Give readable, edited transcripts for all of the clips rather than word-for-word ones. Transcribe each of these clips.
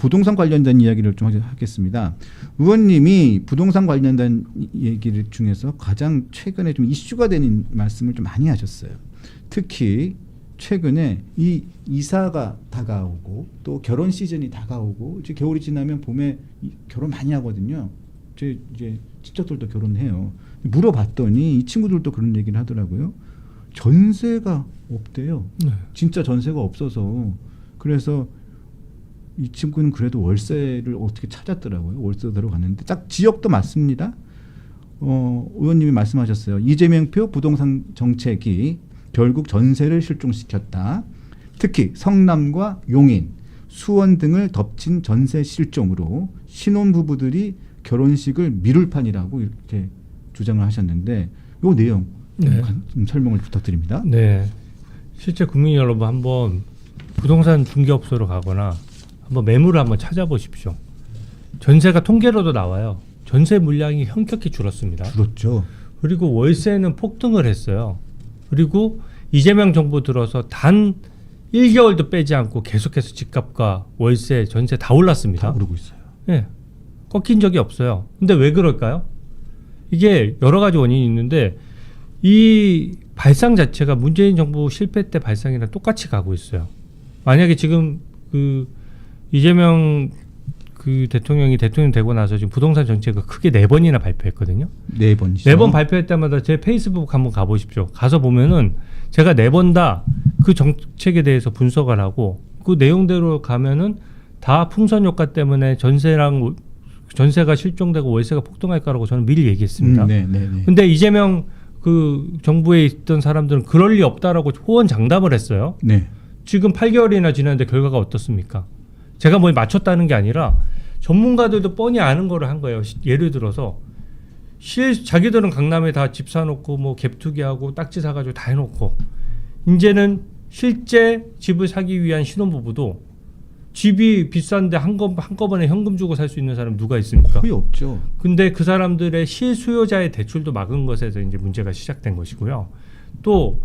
부동산 관련된 이야기를 좀 하겠습니다. 의원님이 부동산 관련된 얘기를 중에서 가장 최근에 좀 이슈가 되는 말씀을 좀 많이 하셨어요. 특히 최근에 이 이사가 다가오고 또 결혼 시즌이 다가오고 이제 겨울이 지나면 봄에 결혼 많이 하거든요. 제 이제 친척들도 결혼해요. 물어봤더니 이 친구들도 그런 얘기를 하더라고요. 전세가 없대요. 네. 진짜 전세가 없어서 그래서 이 친구는 그래도 월세를 어떻게 찾았더라고요. 월세대로 갔는데 딱 지역도 맞습니다. 의원님이 말씀하셨어요. 이재명표 부동산 정책이 결국 전세를 실종시켰다. 특히 성남과 용인, 수원 등을 덮친 전세 실종으로 신혼부부들이 결혼식을 미룰 판이라고 이렇게 주장을 하셨는데 이 내용 좀 설명을 부탁드립니다. 네, 실제 국민 여러분 한번 부동산 중개업소로 가거나 한번 매물을 한번 찾아보십시오. 전세가 통계로도 나와요. 전세 물량이 현격히 줄었습니다. 줄었죠. 그리고 월세는 폭등을 했어요. 그리고 이재명 정부 들어서 단 1개월도 빼지 않고 계속해서 집값과 월세, 전세 다 올랐습니다. 다 오르고 있어요. 네, 꺾인 적이 없어요. 근데 왜 그럴까요? 이게 여러 가지 원인이 있는데 이 발상 자체가 문재인 정부 실패 때 발상이랑 똑같이 가고 있어요. 만약에 지금 그 이재명 그 대통령이 대통령 되고 나서 지금 부동산 정책을 크게 4번이나 발표했거든요. 4번이죠. 4번 발표할 때마다 제 페이스북 한번 가보십시오. 가서 보면은 제가 4번 다 그 정책에 대해서 분석을 하고 그 내용대로 가면은 다 풍선 효과 때문에 전세가 실종되고 월세가 폭등할 거라고 저는 미리 얘기했습니다. 근데 이재명 그 정부에 있던 사람들은 그럴 리 없다라고 호언장담을 했어요. 네. 지금 8개월이나 지났는데 결과가 어떻습니까? 제가 뭘 맞췄다는 게 아니라 전문가들도 뻔히 아는 거를 한 거예요. 예를 들어서 자기들은 강남에 다 집 사놓고 뭐 갭투기하고 딱지 사가지고 다 해놓고 이제는 실제 집을 사기 위한 신혼부부도 집이 비싼데 한꺼번에 현금 주고 살 수 있는 사람 누가 있습니까? 거의 없죠. 근데 그 사람들의 실수요자의 대출도 막은 것에서 이제 문제가 시작된 것이고요. 또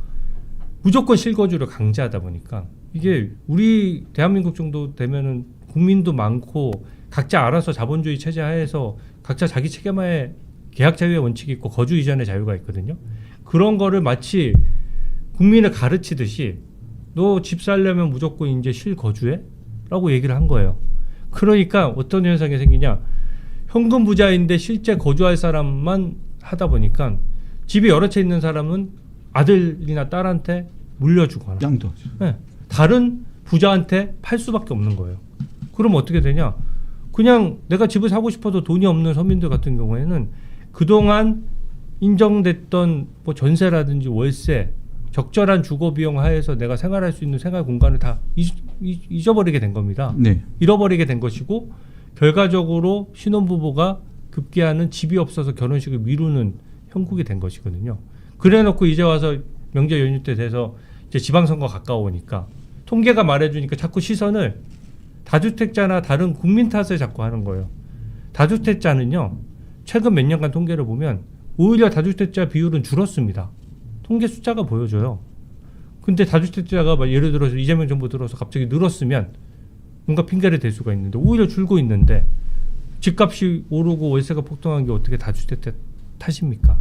무조건 실거주를 강제하다 보니까 이게 우리 대한민국 정도 되면은 국민도 많고 각자 알아서 자본주의 체제 하에서 각자 자기 책임하에 계약 자유의 원칙이 있고 거주 이전의 자유가 있거든요. 그런 거를 마치 국민을 가르치듯이 너 집 살려면 무조건 이제 실거주해? 라고 얘기를 한 거예요. 그러니까 어떤 현상이 생기냐. 현금 부자인데 실제 거주할 사람만 하다 보니까 집이 여러 채 있는 사람은 아들이나 딸한테 물려주거나 양도하죠. 네, 다른 부자한테 팔 수밖에 없는 거예요. 그럼 어떻게 되냐. 그냥 내가 집을 사고 싶어도 돈이 없는 서민들 같은 경우에는 그동안 인정됐던 뭐 전세라든지 월세 적절한 주거 비용 하에서 내가 생활할 수 있는 생활 공간을 다 잊어버리게 된 겁니다. 네. 잃어버리게 된 것이고 결과적으로 신혼부부가 급기야는 집이 없어서 결혼식을 미루는 형국이 된 것이거든요. 그래놓고 이제 와서 명절 연휴 때 돼서 이제 지방선거 가까우니까 통계가 말해주니까 자꾸 시선을 다주택자나 다른 국민 탓을 자꾸 하는 거예요. 다주택자는요. 최근 몇 년간 통계를 보면 오히려 다주택자 비율은 줄었습니다. 통계 숫자가 보여줘요. 근데 다주택자가 예를 들어서 이재명 정부 들어서 갑자기 늘었으면 뭔가 핑계를 댈 수가 있는데 오히려 줄고 있는데 집값이 오르고 월세가 폭등한 게 어떻게 다주택자 탓입니까?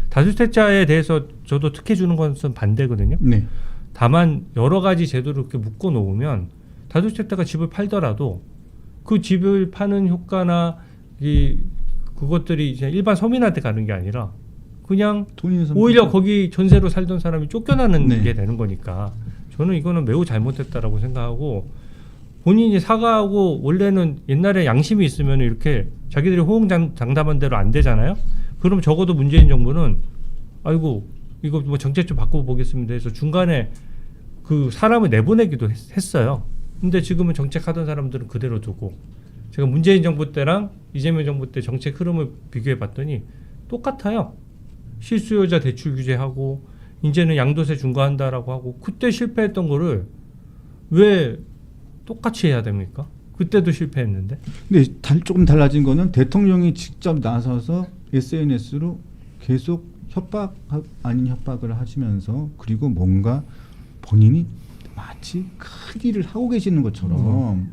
다주택자에 대해서 저도 특혜 주는 것은 반대거든요. 네. 다만 여러 가지 제도를 이렇게 묶어 놓으면 다주택자가 집을 팔더라도 그 집을 파는 효과나 그것들이 이제 일반 서민한테 가는 게 아니라 그냥 오히려 거기 전세로 살던 사람이 쫓겨나는 네. 게 되는 거니까 저는 이거는 매우 잘못됐다라고 생각하고 본인이 사과하고 원래는 옛날에 양심이 있으면 이렇게 자기들이 호응장담한 대로 안 되잖아요. 그럼 적어도 문재인 정부는 아이고 이거 뭐 정책 좀 바꿔보겠습니다 해서 중간에 그 사람을 내보내기도 했어요. 근데 지금은 정책하던 사람들은 그대로 두고 제가 문재인 정부 때랑 이재명 정부 때 정책 흐름을 비교해 봤더니 똑같아요. 실수요자 대출 규제하고 이제는 양도세 중과한다라고 하고 그때 실패했던 거를 왜 똑같이 해야 됩니까? 그때도 실패했는데. 근데 조금 달라진 거는 대통령이 직접 나서서 SNS로 계속 협박 아닌 협박을 하시면서 그리고 뭔가 본인이 마치 큰 일을 하고 계시는 것처럼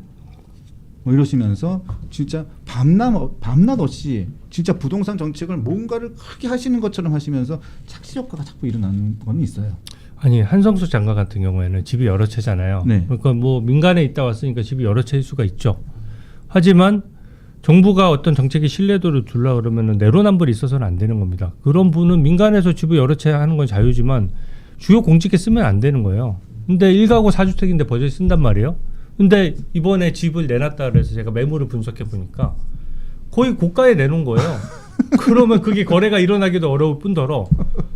뭐 이러시면서 진짜 밤낮 없이 진짜 부동산 정책을 뭔가를 크게 하시는 것처럼 하시면서 착시 효과가 자꾸 일어나는 건 있어요. 아니 한성수 장관 같은 경우에는 집이 여러 채잖아요. 네. 그러니까 뭐 민간에 있다 왔으니까 집이 여러 채일 수가 있죠. 하지만 정부가 어떤 정책의 신뢰도를 둘라 그러면은 내로남불이 있어서는 안 되는 겁니다. 그런 분은 민간에서 집을 여러 채 하는 건 자유지만 주요 공직에 쓰면 안 되는 거예요. 근데 1가구 4주택인데 버젓이 쓴단 말이에요. 근데 이번에 집을 내놨다 그래서 제가 매물을 분석해 보니까 거의 고가에 내놓은 거예요. 그러면 그게 거래가 일어나기도 어려울 뿐더러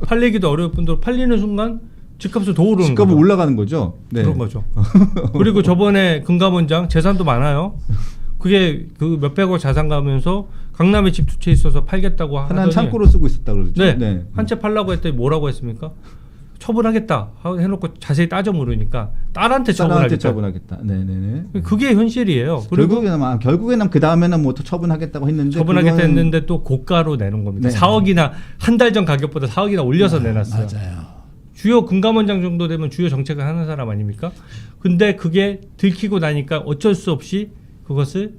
팔리기도 어려울 뿐더러 팔리는 순간 집값은 더 오르는 집값이 거죠. 올라가는 거죠. 네. 그런 거죠. 그리고 저번에 금감원장 재산도 많아요. 그게 그 몇백억 자산 가면서 강남에 집 두 채 있어서 팔겠다고 하나는 하더니 창고로 쓰고 있었다 그러죠. 네. 한 채 팔라고 했더니 뭐라고 했습니까? 처분하겠다 해놓고 자세히 따져 물으니까 딸한테 딸한테 처분하겠다. 처분하겠다. 네네네. 그게 현실이에요. 그리고 결국에는 그 다음에는 뭐 또 처분하겠다고 했는데 처분하겠다 그거는- 했는데 또 고가로 내놓은 겁니다. 네. 4억이나 한 달 전 가격보다 4억이나 올려서 내놨어요. 맞아요. 주요 금감원장 정도 되면 주요 정책을 하는 사람 아닙니까? 근데 그게 들키고 나니까 어쩔 수 없이 그것을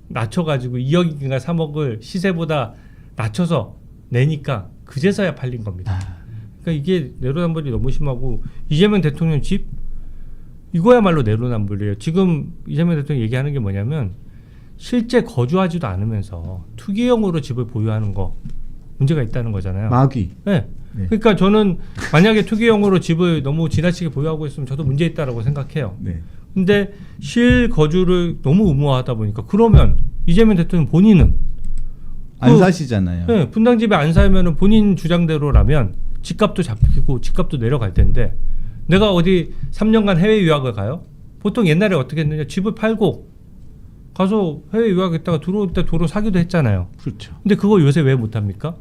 낮춰가지고 2억인가 3억을 시세보다 낮춰서 내니까 그제서야 팔린 겁니다. 그러니까 이게 내로남불이 너무 심하고 이재명 대통령 집 이거야말로 내로남불이에요. 지금 이재명 대통령 얘기하는 게 뭐냐면 실제 거주하지도 않으면서 투기용으로 집을 보유하는 거 문제가 있다는 거잖아요. 마귀. 네. 네. 그러니까 저는 만약에 투기용으로 집을 너무 지나치게 보유하고 있으면 저도 문제 있다라고 생각해요. 네. 근데 실거주를 너무 의무화하다 보니까 그러면 이재명 대통령 본인은 안 사시잖아요. 네, 분당집에 안 살면은 본인 주장대로라면 집값도 잡히고 집값도 내려갈 텐데 내가 어디 3년간 해외 유학을 가요? 보통 옛날에 어떻게 했느냐 집을 팔고 가서 해외 유학했다가 들어올 때 도로 사기도 했잖아요. 그렇죠. 근데 그거 요새 왜 못합니까?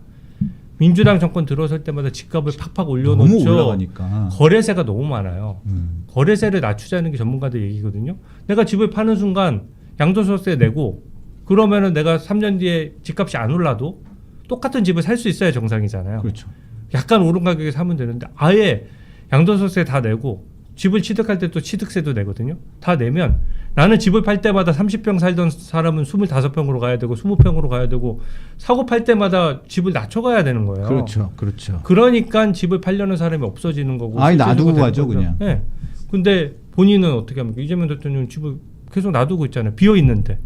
민주당 정권 들어설 때마다 집값을 팍팍 너무 올려놓죠. 올라가니까. 거래세가 너무 많아요. 거래세를 낮추자는 게 전문가들 얘기거든요. 내가 집을 파는 순간 양도소득세 내고 그러면은 내가 3년 뒤에 집값이 안 올라도 똑같은 집을 살 수 있어야 정상이잖아요. 그렇죠. 약간 오른 가격에 사면 되는데 아예 양도소득세 다 내고 집을 취득할 때 또 취득세도 내거든요. 다 내면 나는 집을 팔 때마다 30평 살던 사람은 25평으로 가야 되고 20평으로 가야 되고 사고 팔 때마다 집을 낮춰가야 되는 거예요. 그렇죠. 그렇죠. 그러니까 집을 팔려는 사람이 없어지는 거고. 아니, 실제적으로 놔두고 되는 가죠, 거죠. 그냥. 네. 근데 본인은 어떻게 합니까? 이재명 대통령 집을 계속 놔두고 있잖아요. 비어 있는데.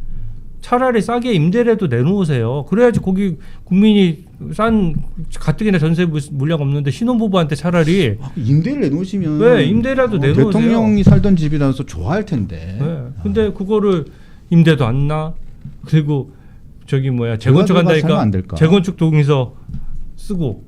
차라리 싸게 임대료도 내놓으세요. 그래야지 거기 국민이 싼 가뜩이나 전세 물량 없는데 신혼부부한테 차라리 임대를 내놓으시면 네, 임대라도 내놓으세요. 대통령이 살던 집이라서 좋아할 텐데. 네. 근데 그거를 임대도 안 나. 그리고 저기 뭐야 재건축 살면 안 한다니까 될까? 재건축 동의서 쓰고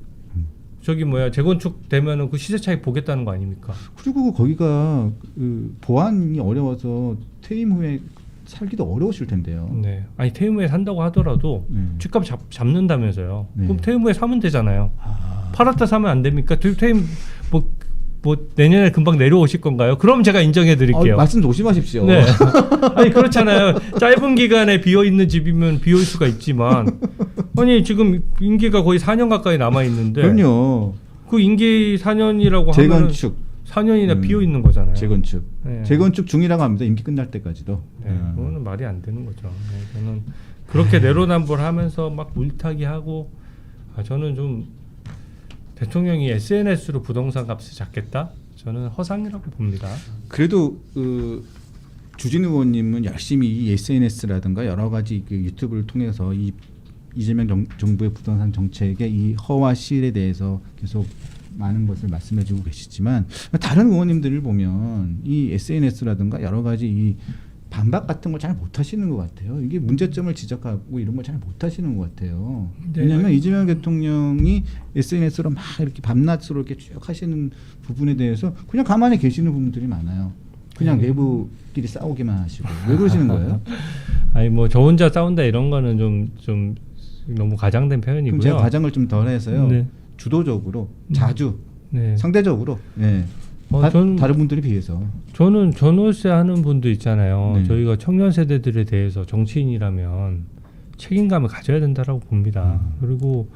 저기 뭐야 재건축 되면은 그 시세 차익 보겠다는 거 아닙니까? 그리고 거기가 그 보안이 어려워서 퇴임 후에 살기도 어려우실 텐데요. 네. 아니 퇴임 후에 산다고 하더라도 집값 잡는다면서요. 네. 그럼 퇴임 후에 사면 되잖아요. 아, 팔았다 사면 안 됩니까? 퇴임 뭐 내년에 금방 내려오실 건가요? 그럼 제가 인정해 드릴게요. 말씀 조심하십시오. 네. 아니 그렇잖아요. 짧은 기간에 비어 있는 집이면 비올 수가 있지만 아니 지금 임기가 거의 4년 가까이 남아 있는데 그럼요. 그 임기 4년이라고 하면 재건축, 4년이나 비어 있는 거잖아요. 재건축, 네. 재건축 중이라고 합니다. 임기 끝날 때까지도. 네, 그거는 말이 안 되는 거죠. 네, 저는 그렇게 내로남불하면서 막 물타기 하고 저는 좀 대통령이 SNS로 부동산 값을 잡겠다? 저는 허상이라고 봅니다. 그래도 주진 의원님은 열심히 이 SNS라든가 여러 가지 그 유튜브를 통해서 이 이재명 정부의 부동산 정책의 이 허와 실에 대해서 계속 많은 것을 말씀해주고 계시지만 다른 의원님들을 보면 이 SNS라든가 여러 가지 이 반박 같은 걸 잘 못하시는 것 같아요. 이게 문제점을 지적하고 이런 걸 잘 못하시는 것 같아요. 네. 왜냐하면 이재명 대통령이 SNS로 막 이렇게 밤낮으로 이렇게 쭉 하시는 부분에 대해서 그냥 가만히 계시는 부분들이 많아요. 그냥 내부끼리 싸우기만 하시고 왜 그러시는 거예요? 아니 뭐 저 혼자 싸운다 이런 거는 좀 너무 과장된 표현이고요. 그럼 제가 과장을 좀 덜 해서요. 네. 주도적으로 자주 네. 상대적으로 네. 다른 분들에 비해서 저는 전월세 하는 분도 있잖아요. 네. 저희가 청년 세대들에 대해서 정치인이라면 책임감을 가져야 된다라고 봅니다. 그리고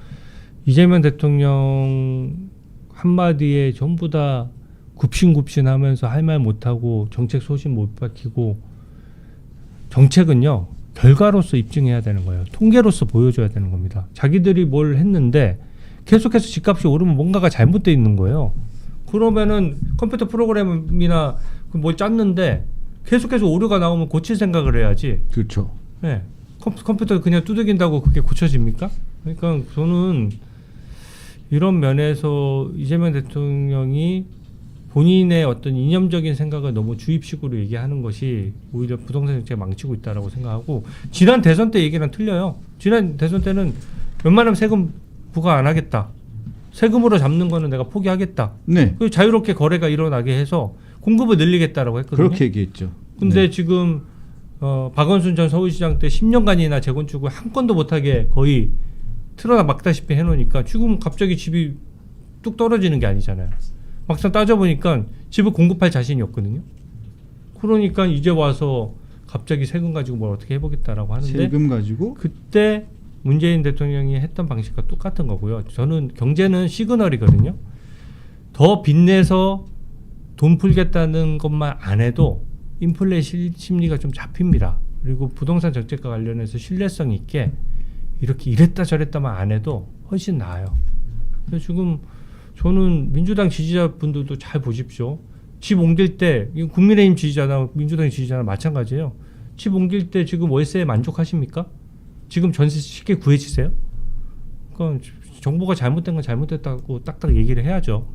이재명 대통령 한마디에 전부 다 굽신굽신하면서 할 말 못하고 정책 소신 못 밝히고 정책은요 결과로서 입증해야 되는 거예요. 통계로서 보여줘야 되는 겁니다. 자기들이 뭘 했는데 계속해서 집값이 오르면 뭔가가 잘못돼 있는 거예요. 그러면은 컴퓨터 프로그램이나 뭘 짰는데 계속해서 오류가 나오면 고칠 생각을 해야지. 그렇죠. 네. 컴퓨터 그냥 두들긴다고 그게 고쳐집니까? 그러니까 저는 이런 면에서 이재명 대통령이 본인의 어떤 이념적인 생각을 너무 주입식으로 얘기하는 것이 오히려 부동산 정책을 망치고 있다라고 생각하고, 지난 대선 때 얘기랑 틀려요. 지난 대선 때는 웬만하면 세금 부과 안 하겠다. 세금으로 잡는 거는 내가 포기하겠다. 네. 그리고 자유롭게 거래가 일어나게 해서 공급을 늘리겠다라고 했거든요. 그렇게 얘기했죠. 근데 네. 지금 박원순 전 서울시장 때 10년간이나 재건축을 한 건도 못하게 거의 틀어나 막다시피 해놓으니까 지금 갑자기 집이 뚝 떨어지는 게 아니잖아요. 막상 따져보니까 집을 공급할 자신이 없거든요. 그러니까 이제 와서 갑자기 세금 가지고 뭘 어떻게 해보겠다라고 하는데, 세금 가지고 그때 문재인 대통령이 했던 방식과 똑같은 거고요. 저는 경제는 시그널이거든요. 더 빚내서 돈 풀겠다는 것만 안 해도 인플레 심리가 좀 잡힙니다. 그리고 부동산 정책과 관련해서 신뢰성 있게 이렇게 이랬다 저랬다만 안 해도 훨씬 나아요. 그래서 지금 저는 민주당 지지자분들도 잘 보십시오. 집 옮길 때 국민의힘 지지자나 민주당 지지자나 마찬가지예요. 집 옮길 때 지금 월세에 만족하십니까? 지금 전세 쉽게 구해지세요? 그러니까 정부가 잘못된 건 잘못됐다고 딱딱 얘기를 해야죠.